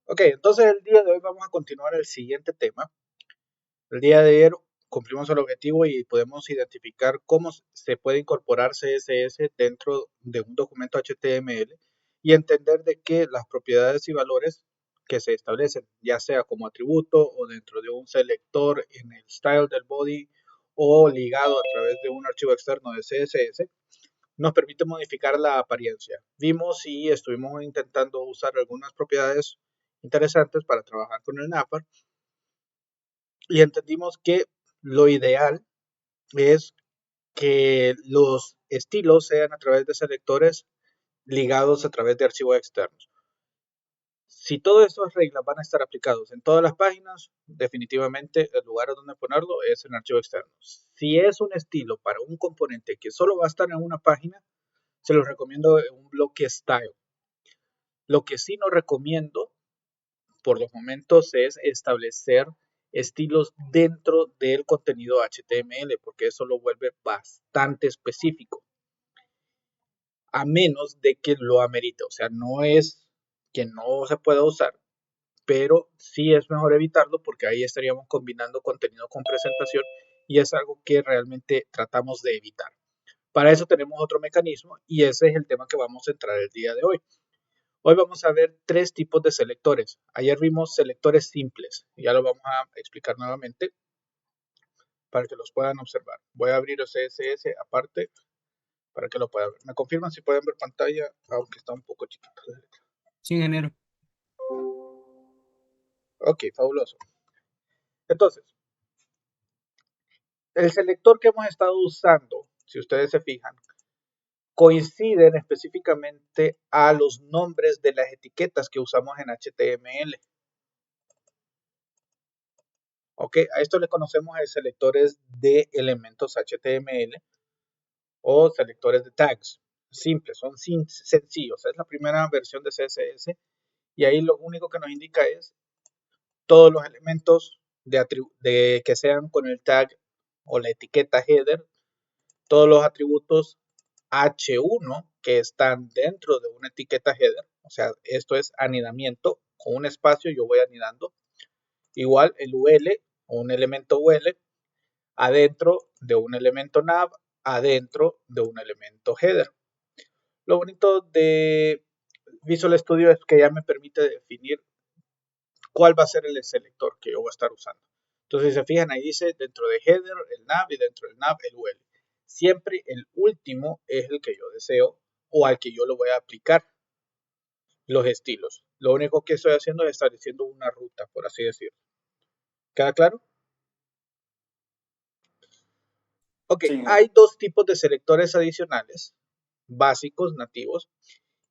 Ok, entonces el día de hoy vamos a continuar el siguiente tema. El día de ayer cumplimos el objetivo y podemos identificar cómo se puede incorporar CSS dentro de un documento HTML y entender de que las propiedades y valores que se establecen, ya sea como atributo o dentro de un selector en el style del body o ligado a través de un archivo externo de CSS, nos permite modificar la apariencia. Vimos y estuvimos intentando usar algunas propiedades interesantes para trabajar con el Navbar y entendimos que lo ideal es que los estilos sean a través de selectores ligados a través de archivos externos. Si todas estas reglas van a estar aplicados en todas las páginas, definitivamente el lugar donde ponerlo es en archivo externo. Si es un estilo para un componente que solo va a estar en una página, se los recomiendo en un bloque style. Lo que sí no recomiendo por los momentos es establecer estilos dentro del contenido HTML, porque eso lo vuelve bastante específico, a menos de que lo amerite. O sea, no es que no se pueda usar, pero sí es mejor evitarlo porque ahí estaríamos combinando contenido con presentación y es algo que realmente tratamos de evitar. Para eso tenemos otro mecanismo y ese es el tema que vamos a entrar el día de hoy. Hoy vamos a ver tres tipos de selectores. Ayer vimos selectores simples. Ya lo vamos a explicar nuevamente para que los puedan observar. Voy a abrir el CSS aparte para que lo puedan ver. Me confirman si pueden ver pantalla, aunque está un poco chiquito. Sí, ingeniero. Ok, fabuloso. Entonces, el selector que hemos estado usando, si ustedes se fijan, coinciden específicamente a los nombres de las etiquetas que usamos en HTML. Ok, a esto le conocemos de selectores de elementos HTML o selectores de tags. Simples, son sencillos. Es la primera versión de CSS y ahí lo único que nos indica es todos los elementos de que sean con el tag o la etiqueta header, todos los atributos H1 que están dentro de una etiqueta header. O sea, esto es anidamiento. Con un espacio yo voy anidando. Igual el UL o un elemento UL adentro de un elemento nav, adentro de un elemento header. Lo bonito de Visual Studio es que ya me permite definir cuál va a ser el selector que yo voy a estar usando. Entonces, si se fijan, ahí dice dentro de header el nav y dentro del nav el UL. Siempre el último es el que yo deseo o al que yo lo voy a aplicar los estilos. Lo único que estoy haciendo es estableciendo una ruta, por así decirlo. ¿Queda claro? Ok, Sí, ingeniero. hay dos tipos de selectores adicionales, básicos, nativos,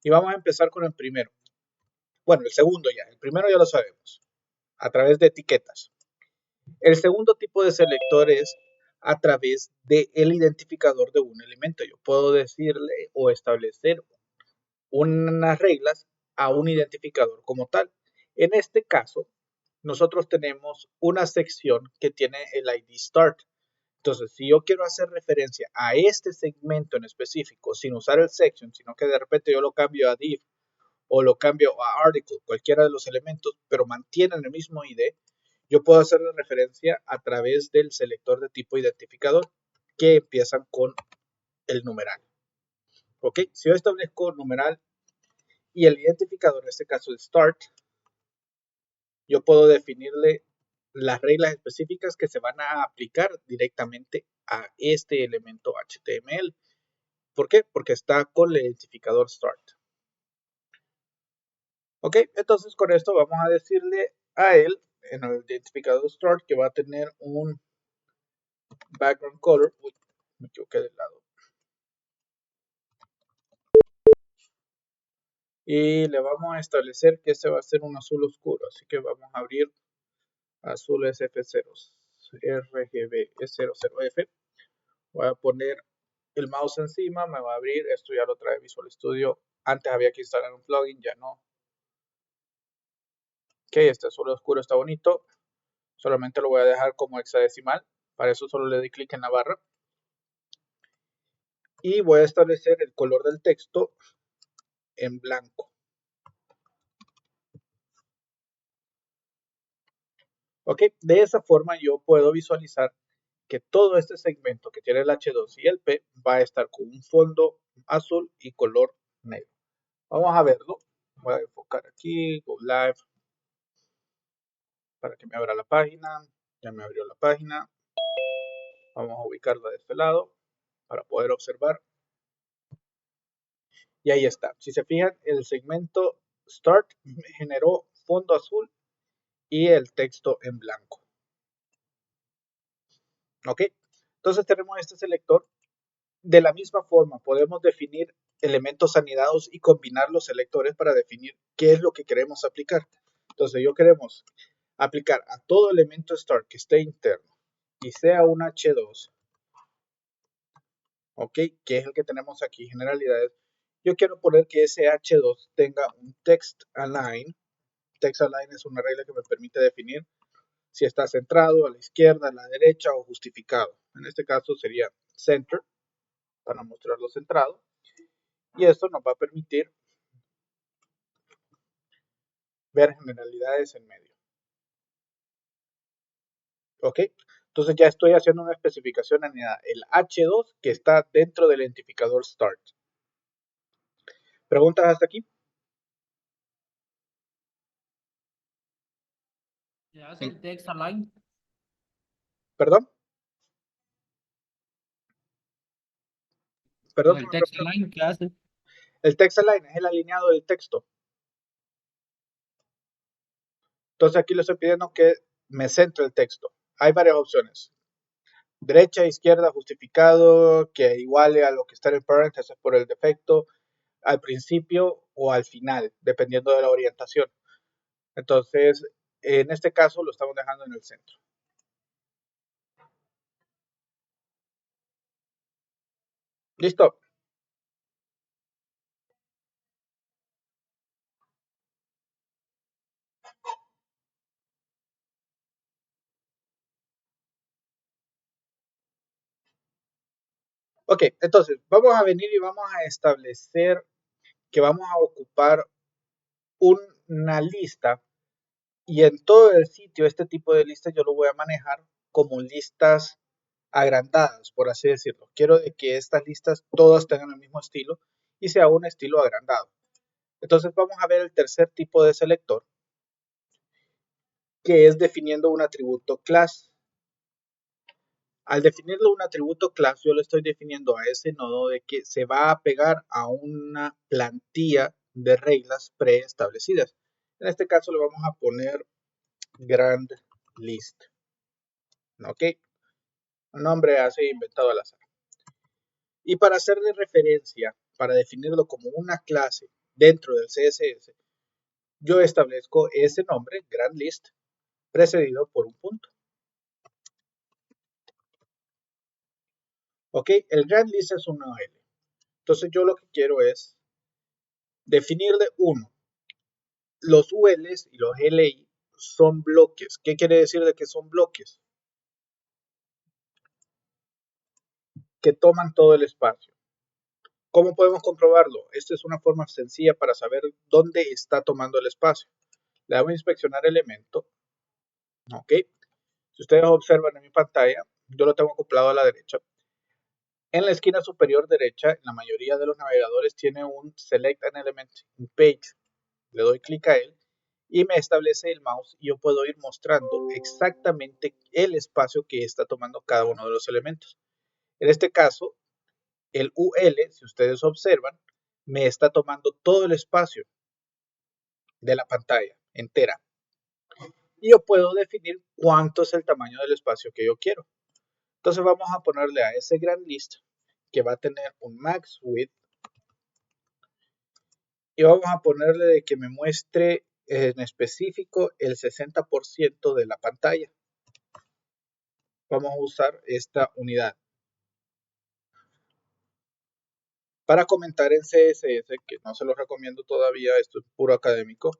y vamos a empezar con el primero. Bueno, el segundo ya, el primero ya lo sabemos, a través de etiquetas. El segundo tipo de selector es a través del identificador de un elemento. Yo puedo decirle o establecer unas reglas a un identificador como tal. En este caso, nosotros tenemos una sección que tiene el ID start. Entonces, si yo quiero hacer referencia a este segmento en específico sin usar el section, sino que de repente yo lo cambio a div o lo cambio a article, cualquiera de los elementos, pero mantienen el mismo ID, yo puedo hacerle referencia a través del selector de tipo identificador que empiezan con el numeral. ¿Ok? Si yo establezco numeral y el identificador, en este caso el start, yo puedo definirle las reglas específicas que se van a aplicar directamente a este elemento HTML. ¿Por qué? Porque está con el identificador start. Ok, entonces con esto vamos a decirle a él en el identificador start que va a tener un background color. Uy, me equivoqué del lado. Y le vamos a establecer que este va a ser un azul oscuro. Así que vamos a abrir azul SF0, RGB S00F. Voy a poner el mouse encima, me va a abrir. Esto ya lo trae Visual Studio. Antes había que instalar un plugin, ya no. Ok, este azul oscuro está bonito. Solamente lo voy a dejar como hexadecimal. Para eso solo le doy clic en la barra. Y voy a establecer el color del texto en blanco. ¿Ok? De esa forma yo puedo visualizar que todo este segmento que tiene el H2 y el P va a estar con un fondo azul y color negro. Vamos a verlo. Voy a enfocar aquí, Go Live, para que me abra la página. Ya me abrió la página. Vamos a ubicarla de este lado para poder observar. Y ahí está. Si se fijan, el segmento Start generó fondo azul y el texto en blanco. ¿Ok? Entonces tenemos este selector. De la misma forma, podemos definir elementos anidados y combinar los selectores para definir qué es lo que queremos aplicar. Entonces, yo queremos aplicar a todo elemento start que esté interno y sea un H2, ¿ok? Que es el que tenemos aquí, generalidades. Yo quiero poner que ese H2 tenga un text align. Text align es una regla que me permite definir si está centrado, a la izquierda, a la derecha o justificado. En este caso sería center, para mostrarlo centrado. Y esto nos va a permitir ver generalidades en medio. ¿Ok? Entonces ya estoy haciendo una especificación anidada, el H2 que está dentro del identificador start. ¿Preguntas hasta aquí? ¿Se hace el text align? ¿Perdón? Con ¿Perdón que el me text preguntó? align, ¿qué hace? El text align es el alineado del texto. Entonces aquí le estoy pidiendo que me centre el texto. Hay varias opciones. Derecha, izquierda, justificado, que iguale a lo que está en paréntesis por el defecto, al principio o al final, dependiendo de la orientación. Entonces, en este caso lo estamos dejando en el centro. ¿Listo? Ok, entonces vamos a venir y vamos a establecer que vamos a ocupar una lista y en todo el sitio este tipo de listas yo lo voy a manejar como listas agrandadas, por así decirlo. Quiero de que estas listas todas tengan el mismo estilo y sea un estilo agrandado. Entonces vamos a ver el tercer tipo de selector, que es definiendo un atributo class. Al definirlo un atributo class, yo le estoy definiendo a ese nodo de que se va a pegar a una plantilla de reglas preestablecidas. En este caso le vamos a poner grand list. ¿Ok? Un nombre así inventado al azar. Y para hacerle referencia, para definirlo como una clase dentro del CSS, yo establezco ese nombre, grand list, precedido por un punto. ¿Ok? El grand list es una L. Entonces yo lo que quiero es definirle uno. Los ULs y los LI son bloques. ¿Qué quiere decir de que son bloques? Que toman todo el espacio. ¿Cómo podemos comprobarlo? Esta es una forma sencilla para saber dónde está tomando el espacio. Le damos a inspeccionar elemento. ¿Ok? Si ustedes observan en mi pantalla, yo lo tengo acoplado a la derecha. En la esquina superior derecha, en la mayoría de los navegadores tiene un Select an Element in Page. Le doy clic a él y me establece el mouse y yo puedo ir mostrando exactamente el espacio que está tomando cada uno de los elementos. En este caso, el UL, si ustedes observan, me está tomando todo el espacio de la pantalla entera. Y yo puedo definir cuánto es el tamaño del espacio que yo quiero. Entonces vamos a ponerle a ese grand list que va a tener un max width y vamos a ponerle de que me muestre en específico el 60% de la pantalla. Vamos a usar esta unidad. Para comentar en CSS, que no se lo recomiendo todavía, esto es puro académico,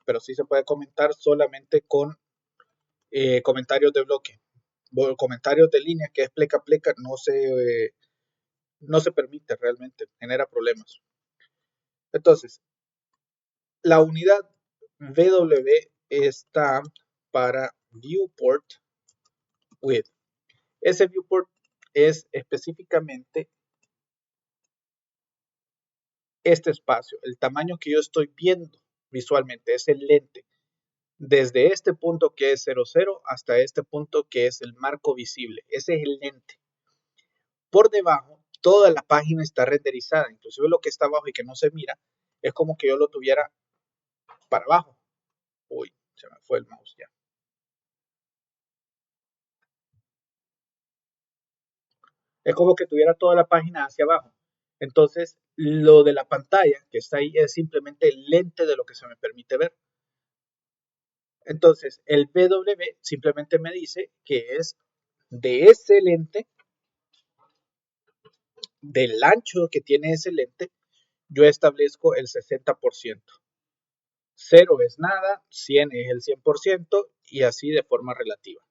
pero sí se puede comentar solamente con comentarios de bloque. Comentarios de línea, que es pleca, no se permite realmente, genera problemas. Entonces, la unidad VW está para viewport width. Ese viewport es específicamente este espacio, el tamaño que yo estoy viendo visualmente, es el lente. Desde este punto que es 00 hasta este punto que es el marco visible. Ese es el lente. Por debajo, toda la página está renderizada. Inclusive lo que está abajo y que no se mira, es como que yo lo tuviera para abajo. Uy, se me fue el mouse ya. Es como que tuviera toda la página hacia abajo. Entonces, lo de la pantalla que está ahí es simplemente el lente de lo que se me permite ver. Entonces, el BW simplemente me dice que es de ese lente, del ancho que tiene ese lente, yo establezco el 60%. 0 es nada, 100 es el 100% y así de forma relativa.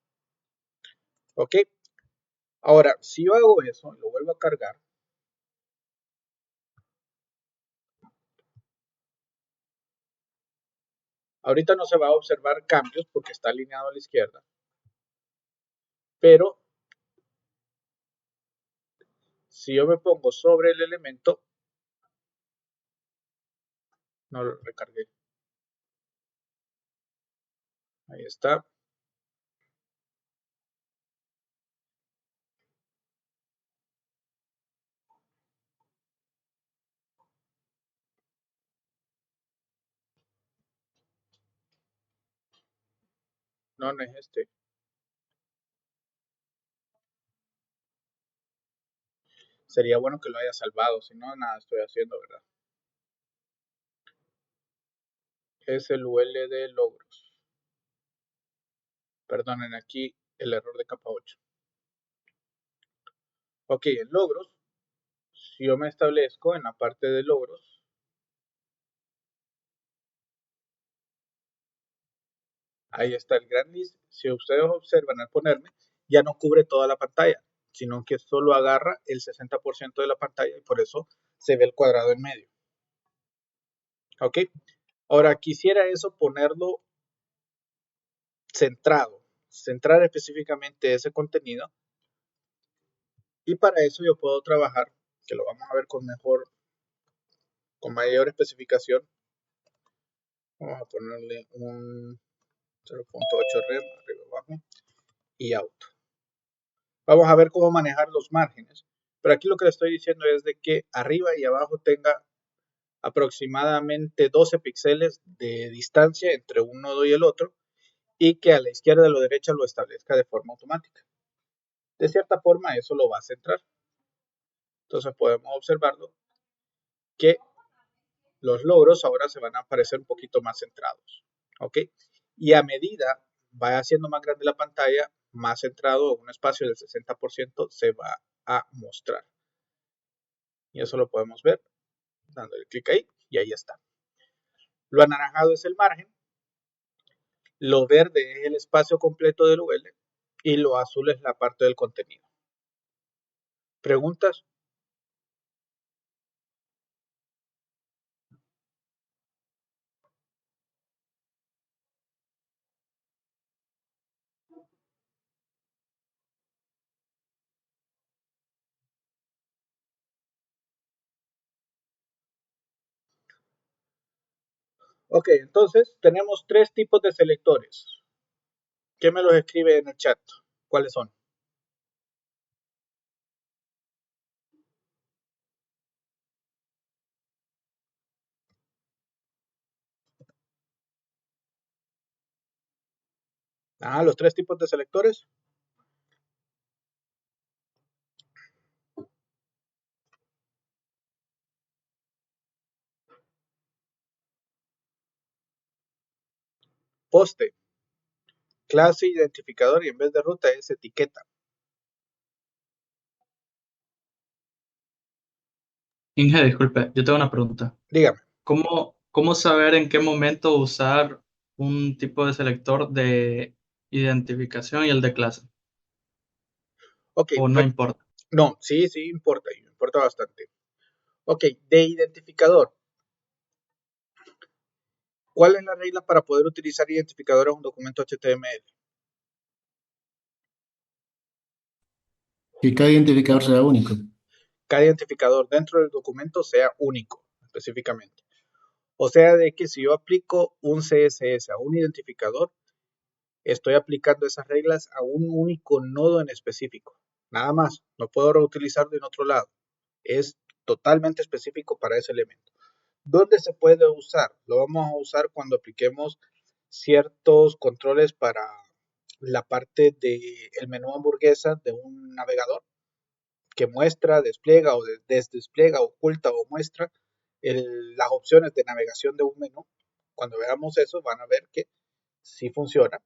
¿Ok? Ahora, si yo hago eso, lo vuelvo a cargar, ahorita no se va a observar cambios porque está alineado a la izquierda, pero si yo me pongo sobre el elemento, no lo recargué, ahí está, no, no es este, sería bueno que lo haya salvado, si no, nada estoy haciendo, ¿verdad? Es el UL de logros, perdonen aquí el error de capa 8. Ok, en logros, si yo me establezco en la parte de logros, ahí está el gran list. Si ustedes observan al ponerme, ya no cubre toda la pantalla, sino que solo agarra el 60% de la pantalla y por eso se ve el cuadrado en medio. ¿Ok? Ahora quisiera eso ponerlo centrado, centrar específicamente ese contenido y para eso yo puedo trabajar, que lo vamos a ver con mejor, con mayor especificación. Vamos a ponerle un 0.8 rem arriba abajo y auto. Vamos a ver cómo manejar los márgenes. Pero aquí lo que le estoy diciendo es de que arriba y abajo tenga aproximadamente 12 píxeles de distancia entre un nodo y el otro y que a la izquierda y a la derecha lo establezca de forma automática. De cierta forma eso lo va a centrar. Entonces podemos observarlo que los logros ahora se van a aparecer un poquito más centrados. ¿Ok? Y a medida vaya haciendo más grande la pantalla, más centrado, un espacio del 60% se va a mostrar. Y eso lo podemos ver dándole clic ahí y ahí está. Lo anaranjado es el margen, lo verde es el espacio completo del UL y lo azul es la parte del contenido. ¿Preguntas? Ok, entonces tenemos tres tipos de selectores. ¿Qué me los escribe en el chat? ¿Cuáles son? Ah, los tres tipos de selectores. Poste, clase identificador y en vez de ruta es etiqueta. Inge, disculpe, yo tengo una pregunta. Dígame. ¿Cómo saber en qué momento usar un tipo de selector de identificación y el de clase? Ok, ¿O no importa? no, sí, sí importa, importa bastante. Ok, de identificador. ¿Cuál es la regla para poder utilizar identificadores en un documento HTML? Que cada identificador sea único. Cada identificador dentro del documento sea único, específicamente. O sea, de que si yo aplico un CSS a un identificador, estoy aplicando esas reglas a un único nodo en específico. Nada más, no puedo reutilizarlo en otro lado. Es totalmente específico para ese elemento. ¿Dónde se puede usar? Lo vamos a usar cuando apliquemos ciertos controles para la parte del menú hamburguesa de un navegador que muestra, despliega o desdespliega, oculta o muestra las opciones de navegación de un menú. Cuando veamos eso, van a ver que sí funciona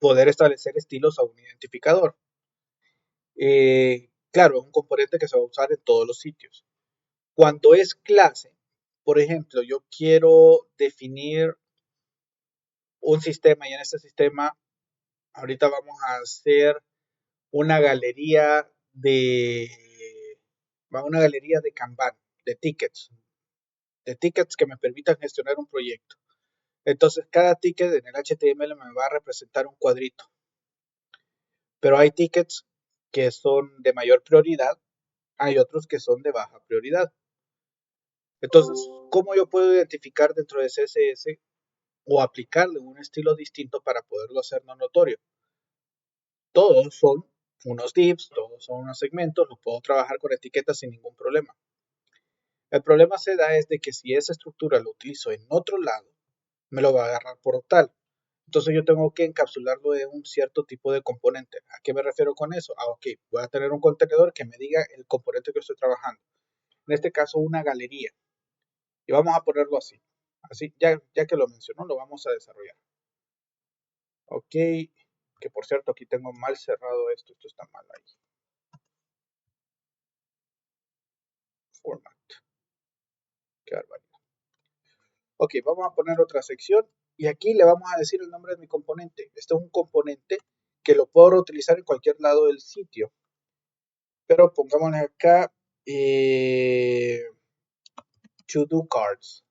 poder establecer estilos a un identificador. Claro, es un componente que se va a usar en todos los sitios. Cuando es clase, por ejemplo, yo quiero definir un sistema y en este sistema ahorita vamos a hacer una galería de una galería de Kanban, de tickets que me permitan gestionar un proyecto. Entonces, cada ticket en el HTML me va a representar un cuadrito, pero hay tickets que son de mayor prioridad, hay otros que son de baja prioridad. Entonces, ¿cómo yo puedo identificar dentro de CSS o aplicarle un estilo distinto para poderlo hacer no notorio? Todos son unos divs, todos son unos segmentos, lo puedo trabajar con etiquetas sin ningún problema. El problema se da es de que si esa estructura lo utilizo en otro lado, me lo va a agarrar por tal. Entonces yo tengo que encapsularlo en un cierto tipo de componente. ¿A qué me refiero con eso? Ok, voy a tener un contenedor que me diga el componente que estoy trabajando. En este caso, una galería. Y vamos a ponerlo así. Así, ya que lo mencionó, lo vamos a desarrollar. Ok, que por cierto, aquí tengo mal cerrado esto. Esto está mal ahí. Format. Qué barbaridad. Ok, vamos a poner otra sección. Y aquí le vamos a decir el nombre de mi componente. Este es un componente que lo puedo reutilizar en cualquier lado del sitio. Pero pongámosle acá to do cards.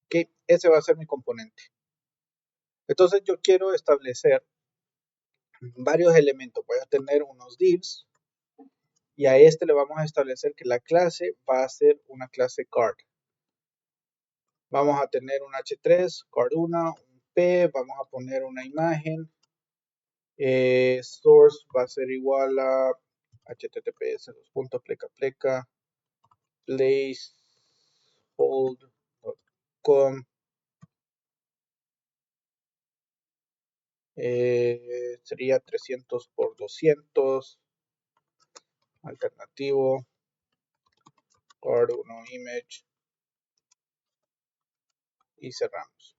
Ok, ese va a ser mi componente. Entonces yo quiero establecer varios elementos. Voy a tener unos divs y a este le vamos a establecer que la clase va a ser una clase card. Vamos a tener un h3, card1, un p, vamos a poner una imagen. Source va a ser igual a https pleca pleca placehold.com sería 300 por 200 alternativo card1 image y cerramos.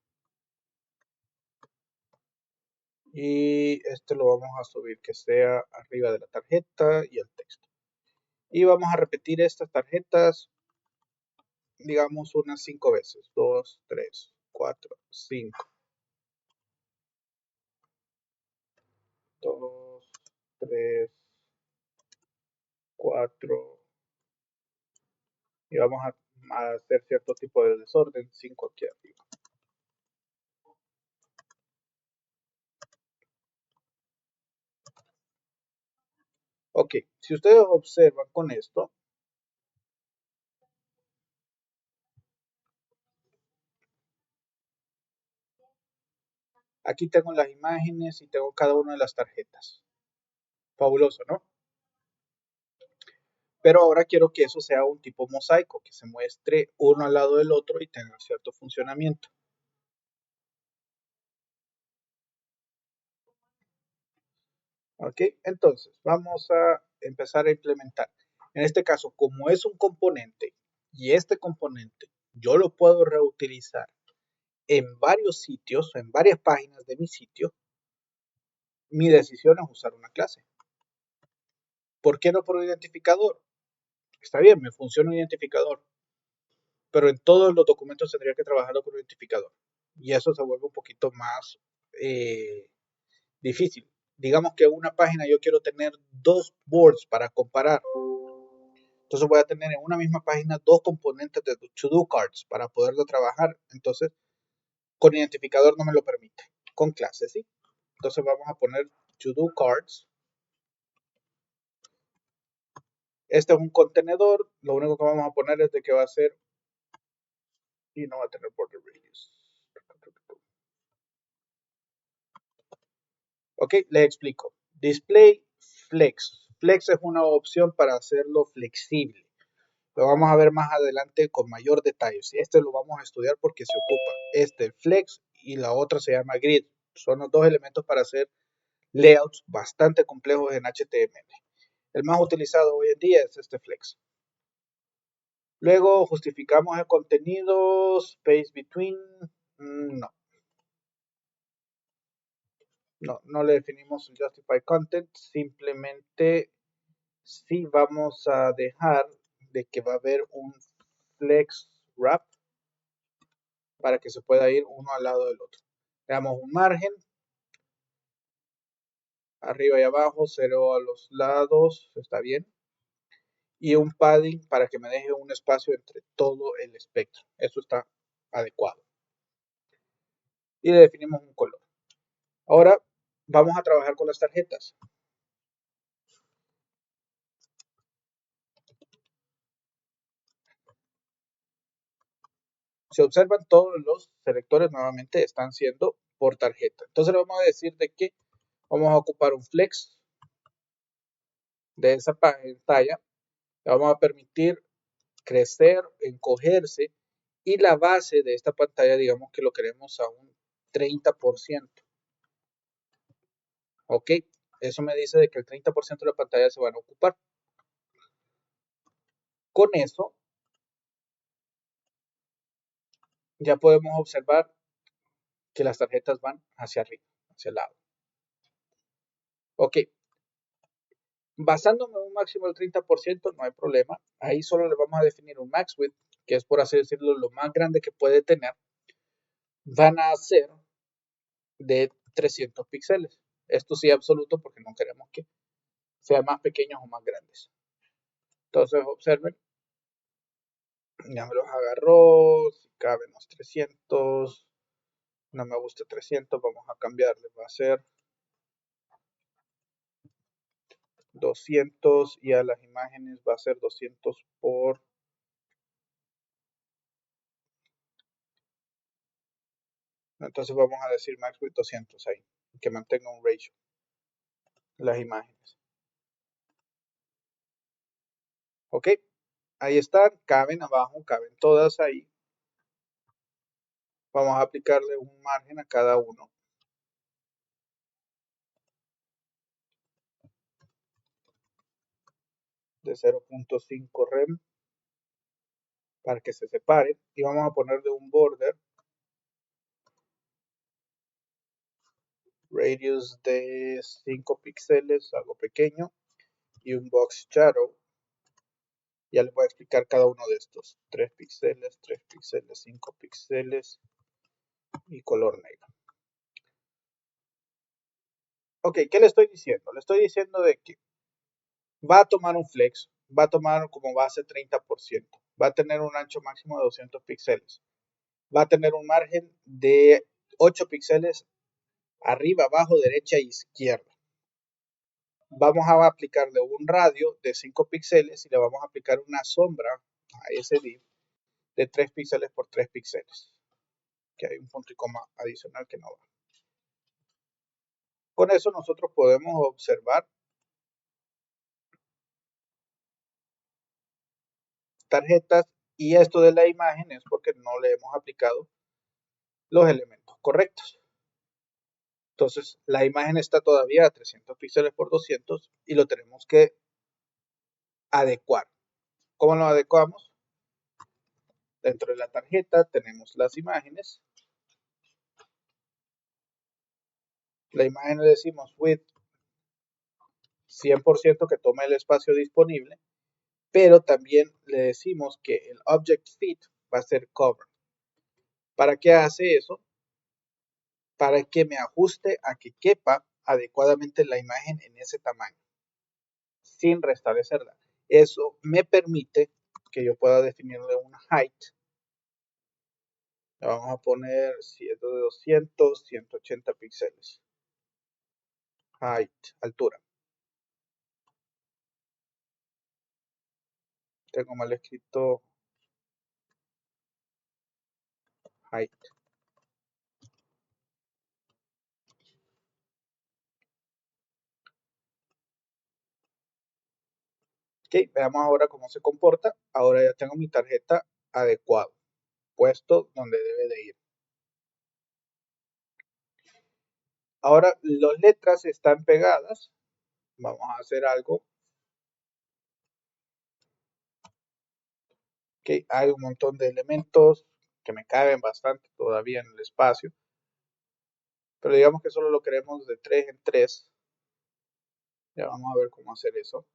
Y este lo vamos a subir que sea arriba de la tarjeta y el texto. Y vamos a repetir estas tarjetas, digamos, unas 5 veces. 2, 3, 4, 5. 2, 3, 4. Y vamos a hacer cierto tipo de desorden. 5 aquí arriba. Ok, si ustedes observan con esto, aquí tengo las imágenes y tengo cada una de las tarjetas. Fabuloso, ¿no? Pero ahora quiero que eso sea un tipo mosaico, que se muestre uno al lado del otro y tenga cierto funcionamiento. ¿Ok? Entonces, vamos a empezar a implementar. En este caso, como es un componente y este componente yo lo puedo reutilizar en varios sitios, en varias páginas de mi sitio, mi decisión es usar una clase. ¿Por qué no por un identificador? Está bien, me funciona un identificador, pero en todos los documentos tendría que trabajarlo con un identificador. Y eso se vuelve un poquito más difícil. Digamos que una página yo quiero tener dos boards para comparar. Entonces voy a tener en una misma página dos componentes de to-do cards para poderlo trabajar. Entonces, con identificador no me lo permite. Con clase, ¿sí? Entonces vamos a poner to-do cards Este es un contenedor, lo único que vamos a poner es de que va a ser y no va a tener border radius. Ok, les explico. Display flex. Flex es una opción para hacerlo flexible. Lo vamos a ver más adelante con mayor detalle. Este lo vamos a estudiar porque se ocupa. Este flex y la otra se llama grid. Son los dos elementos para hacer layouts bastante complejos en HTML. El más utilizado hoy en día es este flex. Luego justificamos el contenido, space between, no, no le definimos el justify content, simplemente sí vamos a dejar de que va a haber un flex wrap para que se pueda ir uno al lado del otro. Le damos un margen, arriba y abajo, 0 a los lados, está bien. Y un padding para que me deje un espacio entre todo el espectro. Eso está adecuado. Y le definimos un color. Ahora vamos a trabajar con las tarjetas. Si observan, todos los selectores nuevamente están siendo por tarjeta. Entonces le vamos a decir de que vamos a ocupar un flex de esa pantalla. Le vamos a permitir crecer, encogerse y la base de esta pantalla, digamos que lo queremos a un 30%. Ok, eso me dice de que el 30% de la pantalla se van a ocupar. Con eso ya podemos observar que las tarjetas van hacia arriba, hacia el lado. Ok, basándome en un máximo del 30%, no hay problema. Ahí solo le vamos a definir un max width, que es por así decirlo lo más grande que puede tener. Van a ser de 300 píxeles. Esto sí absoluto porque no queremos que sean más pequeños o más grandes. Entonces observen, ya me los agarró, si caben los 300, no me gusta 300, vamos a cambiarle, va a ser 200 y a las imágenes va a ser 200 por... Entonces vamos a decir max width 200 ahí, que mantenga un ratio las imágenes. Ok, ahí están, caben abajo, caben todas ahí. Vamos a aplicarle un margen a cada uno. De 0.5 rem para que se separen y vamos a ponerle un border radius de 5 píxeles, algo pequeño, y un box shadow. Ya les voy a explicar cada uno de estos: 3 píxeles, 3 píxeles, 5 píxeles y color negro. Ok, ¿qué le estoy diciendo? Le estoy diciendo de que va a tomar un flex, va a tomar como base 30%, va a tener un ancho máximo de 200 píxeles, va a tener un margen de 8 píxeles arriba, abajo, derecha e izquierda. Vamos a aplicarle un radio de 5 píxeles y le vamos a aplicar una sombra a ese div de 3 píxeles por 3 píxeles, que hay un punto y coma adicional que no va. Con eso nosotros podemos observar tarjetas, y esto de la imagen es porque no le hemos aplicado los elementos correctos. Entonces la imagen está todavía a 300 píxeles por 200 y lo tenemos que adecuar. ¿Cómo lo adecuamos? Dentro de la tarjeta tenemos las imágenes. La imagen le decimos width 100% que tome el espacio disponible, pero también le decimos que el object fit va a ser cover. ¿Para qué hace eso? Para que me ajuste a que quepa adecuadamente la imagen en ese tamaño, sin restablecerla. Eso me permite que yo pueda definirle una height. Le vamos a poner, si es de 200, 180 píxeles. Height, altura. tengo mal escrito height. Ok, veamos ahora cómo se comporta. Ahora ya tengo mi tarjeta adecuado, puesto donde debe de ir. Ahora las letras están pegadas. Vamos a hacer algo. Ok, hay un montón de elementos que me caben bastante todavía en el espacio. Pero digamos que solo lo queremos de 3 en 3. Ya vamos a ver cómo hacer eso.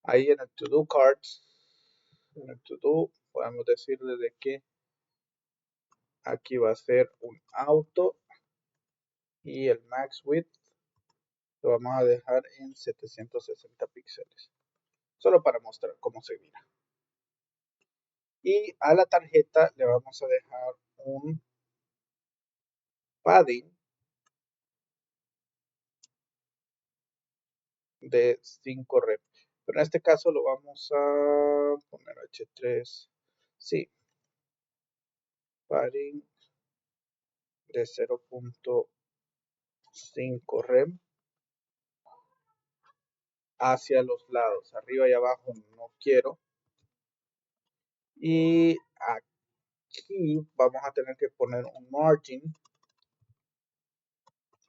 Ahí en el To Do Cards, en el To Do, podemos decirle de que aquí va a ser un auto y el max width lo vamos a dejar en 760 píxeles. Solo para mostrar cómo se mira. Y a la tarjeta le vamos a dejar un padding de 5 rep. Pero en este caso lo vamos a poner H3. Sí, padding de 0.5 rem hacia los lados, arriba y abajo no quiero. Y aquí vamos a tener que poner un margin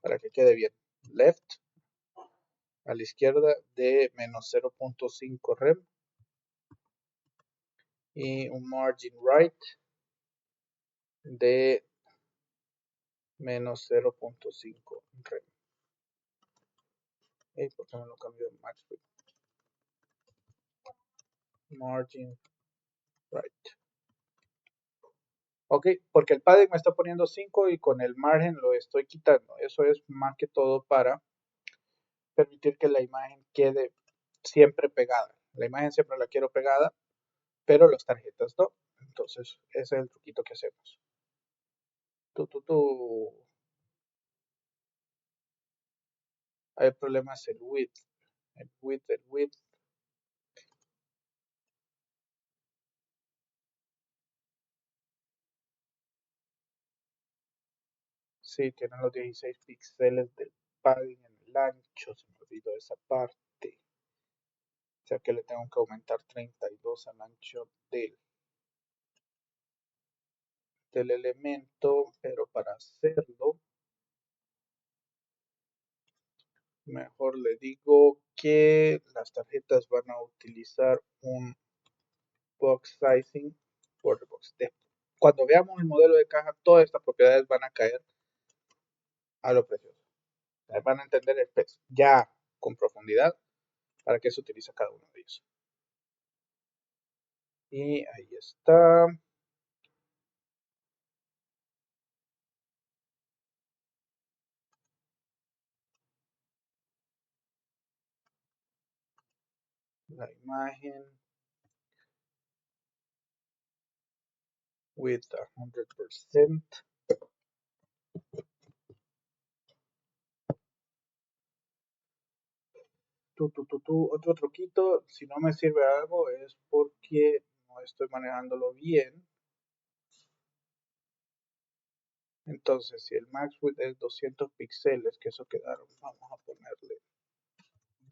para que quede bien. Left a la izquierda de menos 0.5 rem y un margin right de menos 0.5 rem. ¿Por qué no lo cambio de max width? Margin right. Ok, porque el padding me está poniendo 5 y con el margen lo estoy quitando. Eso es más que todo para permitir que la imagen quede siempre pegada. La imagen siempre la quiero pegada, pero las tarjetas no. Entonces, ese es el truquito que hacemos. Hay problemas el width. El width. Sí, tienen los 16 píxeles del padding en el ancho. Se me olvidó esa parte. O sea que le tengo que aumentar 32 al ancho del elemento, pero para hacerlo, mejor le digo que las tarjetas van a utilizar un box sizing border box. Cuando veamos el modelo de caja, todas estas propiedades van a caer a lo precioso. Van a entender el peso ya con profundidad para qué se utiliza cada uno de ellos. Y ahí está. La imagen with 100%. Otro truquito, si no me sirve algo es porque no estoy manejándolo bien. Entonces, si el max width es 200 píxeles, que eso quedaron, vamos a ponerle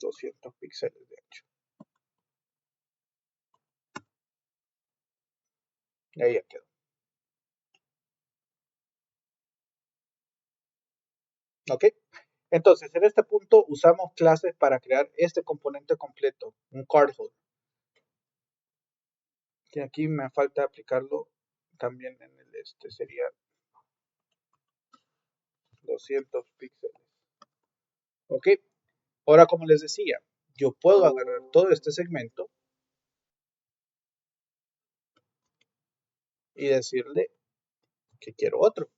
200 píxeles de ancho. Y ahí ya quedó. ¿Ok? Entonces, en este punto usamos clases para crear este componente completo, un cardholder. Que aquí me falta aplicarlo también en el sería 200 píxeles. ¿Ok? Ahora, como les decía, yo puedo agarrar todo este segmento y decirle que quiero otro.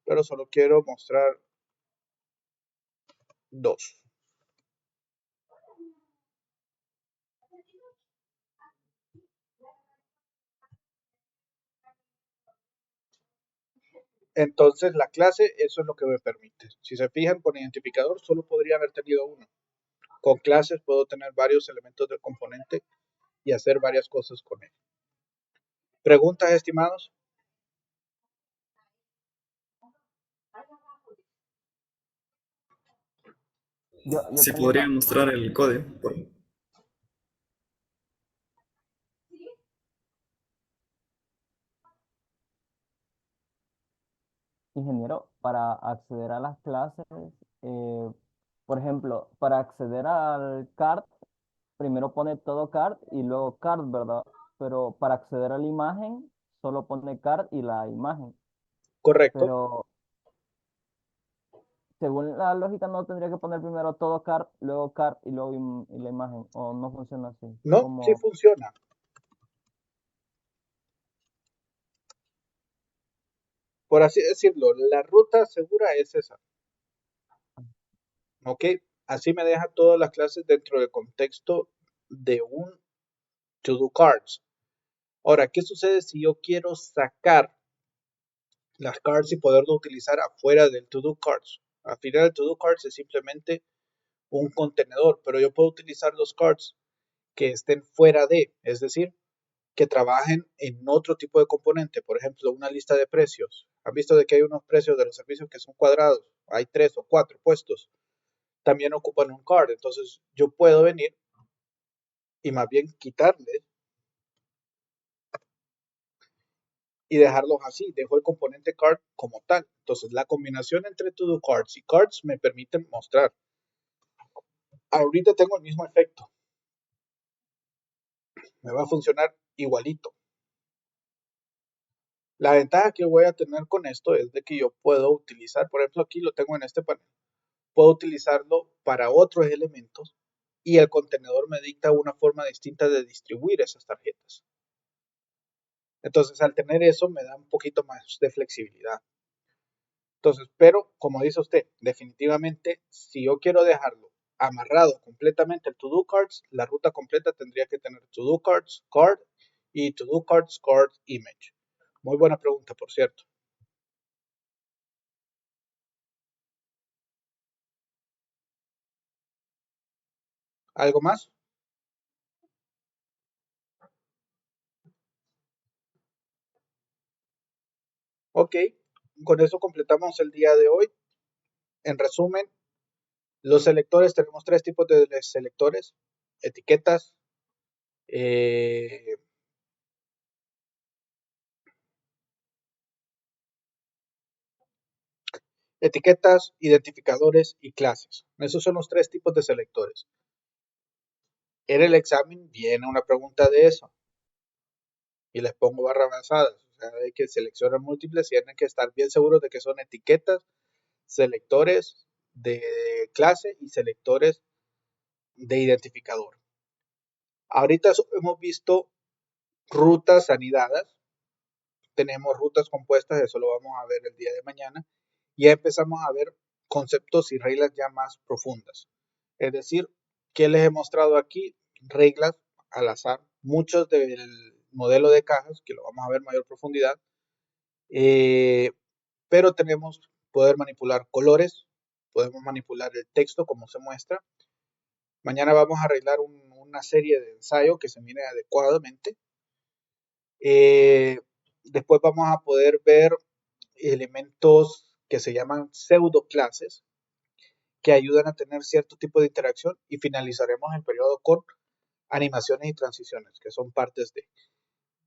Pero solo quiero mostrar dos. Entonces la clase, eso es lo que me permite. Si se fijan con identificador, solo podría haber tenido uno. Con clases puedo tener varios elementos del componente y hacer varias cosas con él. ¿Preguntas, estimados? Si Tengo podría una, mostrar el código. ingeniero, para acceder a las clases, eh, por ejemplo, para acceder al CART, primero pone todo CART y luego CART, ¿verdad? Pero para acceder a la imagen, solo pone CART y la imagen. Correcto. Pero según la lógica, no tendría que poner primero todo CART, luego CART y luego y la imagen, o no funciona así. No, sí Como, funciona. Por así decirlo, la ruta segura es esa. ¿Ok? Así me deja todas las clases dentro del contexto de un to-do cards. Ahora, ¿qué sucede si yo quiero sacar las cards y poderlo utilizar afuera del to-do cards? Al final, el to-do cards es simplemente un contenedor, pero yo puedo utilizar los cards que estén fuera de, es decir, que trabajen en otro tipo de componente, por ejemplo, una lista de precios. ¿Han visto de que hay unos precios de los servicios que son cuadrados? Hay 3 o 4 puestos. También ocupan un card, entonces yo puedo venir y más bien quitarle y dejarlos así. Dejo el componente card como tal. Entonces la combinación entre to-do cards y cards me permite mostrar. Ahorita tengo el mismo efecto. Me va a funcionar igualito. La ventaja que voy a tener con esto es de que yo puedo utilizar, por ejemplo, aquí lo tengo en este panel, puedo utilizarlo para otros elementos y el contenedor me dicta una forma distinta de distribuir esas tarjetas. Entonces, al tener eso, me da un poquito más de flexibilidad. Entonces, pero como dice usted, definitivamente, si yo quiero dejarlo amarrado completamente al to-do cards, la ruta completa tendría que tener to-do cards, card y to-do cards, card, image. Muy buena pregunta, por cierto. ¿Algo más? Ok, con eso completamos el día de hoy. En resumen, los selectores, tenemos 3 tipos de selectores: etiquetas, eh, etiquetas, identificadores y clases. Esos son los 3 tipos de selectores. En el examen viene una pregunta de eso y les pongo barra avanzadas. O sea, hay que seleccionar múltiples y tienen que estar bien seguros de que son etiquetas, selectores de clase y selectores de identificador. Ahorita hemos visto rutas anidadas, tenemos rutas compuestas, eso lo vamos a ver el día de mañana. Ya empezamos a ver conceptos y reglas ya más profundas. Es decir, ¿qué les he mostrado aquí? Reglas al azar, muchos del modelo de cajas, que lo vamos a ver en mayor profundidad, eh, pero tenemos poder manipular colores, podemos manipular el texto como se muestra. Mañana vamos a arreglar una serie de ensayo que se mire adecuadamente. Después vamos a poder ver elementos que se llaman pseudo clases que ayudan a tener cierto tipo de interacción y finalizaremos el periodo con animaciones y transiciones que son partes de.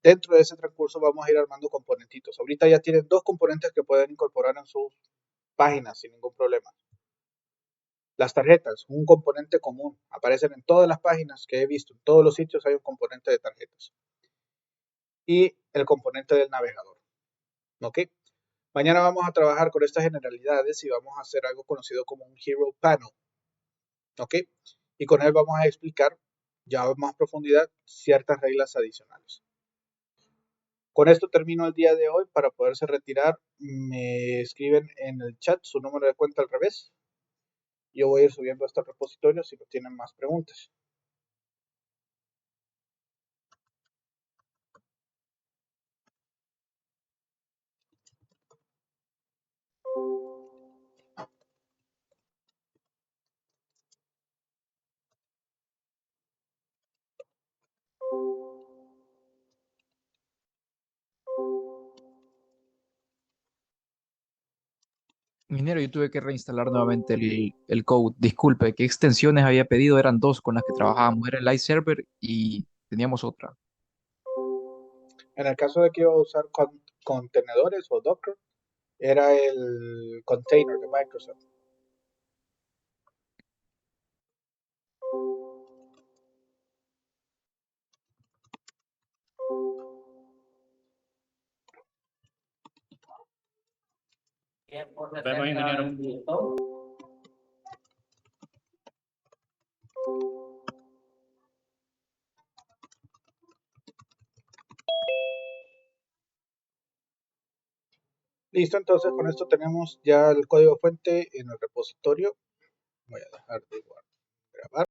Dentro de ese transcurso vamos a ir armando componentitos. Ahorita ya tienen 2 componentes que pueden incorporar en sus páginas sin ningún problema. Las tarjetas, un componente común, aparecen en todas las páginas que he visto, en todos los sitios hay un componente de tarjetas. Y el componente del navegador. ¿Ok? Mañana vamos a trabajar con estas generalidades y vamos a hacer algo conocido como un Hero Panel. ¿Ok? Y con él vamos a explicar ya a más profundidad ciertas reglas adicionales. Con esto termino el día de hoy. Para poderse retirar, me escriben en el chat su número de cuenta al revés. Yo voy a ir subiendo a este repositorio si no tienen más preguntas. Ingeniero, yo tuve que reinstalar nuevamente el code. Disculpe, ¿qué extensiones había pedido? Eran dos con las que trabajábamos. Era el Live Server y teníamos otra. En el caso de que iba a usar contenedores o Docker, era el container de Microsoft. Nos vemos, ingeniero. Listo, entonces con esto tenemos ya el código fuente en el repositorio. Voy a dejar de grabar.